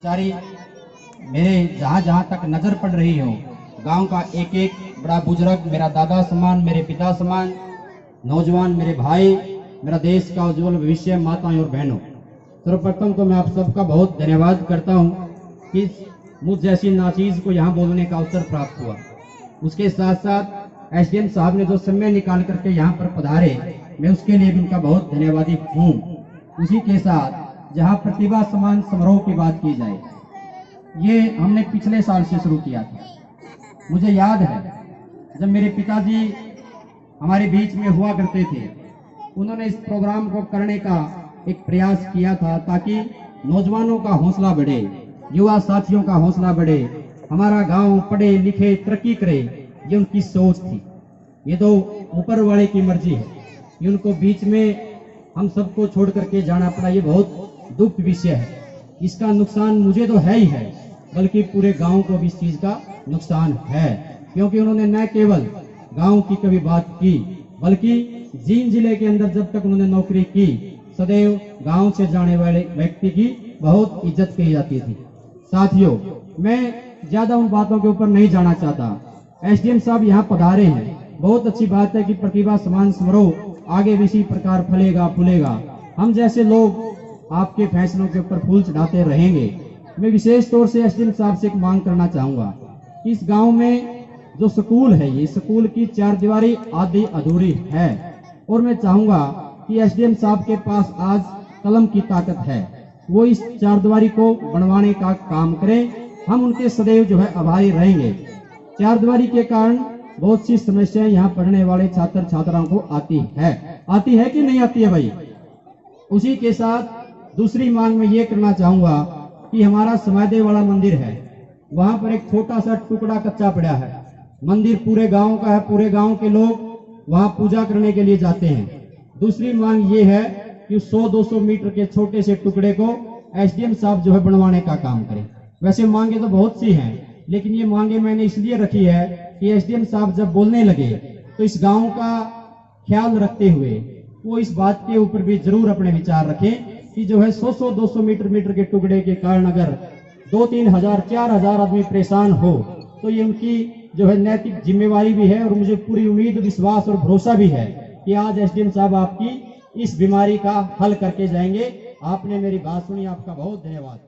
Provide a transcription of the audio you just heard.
सारी मेरे जहाँ जहाँ तक नजर पड़ रही हो, गांव का एक एक बड़ा बुजुर्ग मेरा दादा समान, मेरे पिता समान, नौजवान मेरे भाई, मेरा देश का उज्जवल भविष्य, माताएं और बहनों, सर्वप्रथम तो मैं आप सबका बहुत धन्यवाद करता हूं कि मुझ जैसी नाचीज को यहाँ बोलने का अवसर प्राप्त हुआ। उसके साथ साथ एसडीएम साहब ने जो समय निकाल करके यहाँ पर पधारे, मैं उसके लिए भी उनका बहुत धन्यवादी हूँ। उसी के साथ जहाँ प्रतिभा समान समारोह की बात की जाए, ये हमने पिछले साल से शुरू किया था। मुझे याद है जब मेरे पिताजी हमारे बीच में हुआ करते थे, उन्होंने इस प्रोग्राम को करने का एक प्रयास किया था ताकि नौजवानों का हौसला बढ़े, युवा साथियों का हौसला बढ़े, हमारा गांव पढ़े लिखे तरक्की करे, ये उनकी सोच थी। ये तो ऊपर वाले की मर्जी है कि उनको बीच में हम सबको छोड़ करके जाना पड़ा। ये बहुत दुख विषय है। इसका नुकसान मुझे तो है ही है, बल्कि पूरे गांव को भी इस चीज का नुकसान है, क्योंकि उन्होंने न केवल गांव की कभी बात की, बल्कि जींद जिले के अंदर जब तक उन्होंने नौकरी की, सदैव गांव से जाने वाले व्यक्ति की बहुत इज्जत की जाती थी। साथियों, मैं ज्यादा उन बातों के ऊपर नहीं जाना चाहता। एसडीएम साहब यहाँ पधारे हैं, बहुत अच्छी बात है कि प्रतिभा समान समारोह आगे भी इसी प्रकार फलेगा फूलेगा। हम जैसे लोग आपके फैसलों के ऊपर फूल चढ़ाते रहेंगे। मैं विशेष तौर से एसडीएम साहब से एक मांग करना चाहूंगा कि इस गांव में जो स्कूल है, ये स्कूल की चारदीवारी आधी अधूरी है, और मैं चाहूंगा कि एसडीएम साहब के पास आज कलम की ताकत है, वो इस चारदीवारी को बनवाने का काम करें। हम उनके सदैव जो है आभारी रहेंगे। चारदीवारी के कारण बहुत सी समस्याएं यहाँ पढ़ने वाले छात्र छात्राओं को आती है कि नहीं आती है भाई? उसी के साथ दूसरी मांग में ये करना चाहूंगा कि हमारा समादेव वाला मंदिर है, वहां पर एक छोटा सा टुकड़ा कच्चा पड़ा है। मंदिर पूरे गांव का है, पूरे गांव के लोग वहां पूजा करने के लिए जाते हैं। दूसरी मांग ये है कि 100-200 मीटर के छोटे से टुकड़े को एसडीएम साहब जो है बनवाने का काम करें। वैसे मांगे तो बहुत सी हैं, लेकिन ये मांगे मैंने इसलिए रखी है कि एसडीएम साहब जब बोलने लगे तो इस गांव का ख्याल रखते हुए वो इस बात के ऊपर भी जरूर अपने विचार रखें कि जो है 100-200 मीटर के टुकड़े के कारण अगर 2-3 हजार 4 हजार आदमी परेशान हो, तो ये उनकी जो है नैतिक जिम्मेवारी भी है। और मुझे पूरी उम्मीद, विश्वास और भरोसा भी है कि आज एसडीएम साहब आपकी इस बीमारी का हल करके जाएंगे। आपने मेरी बात सुनी, आपका बहुत धन्यवाद।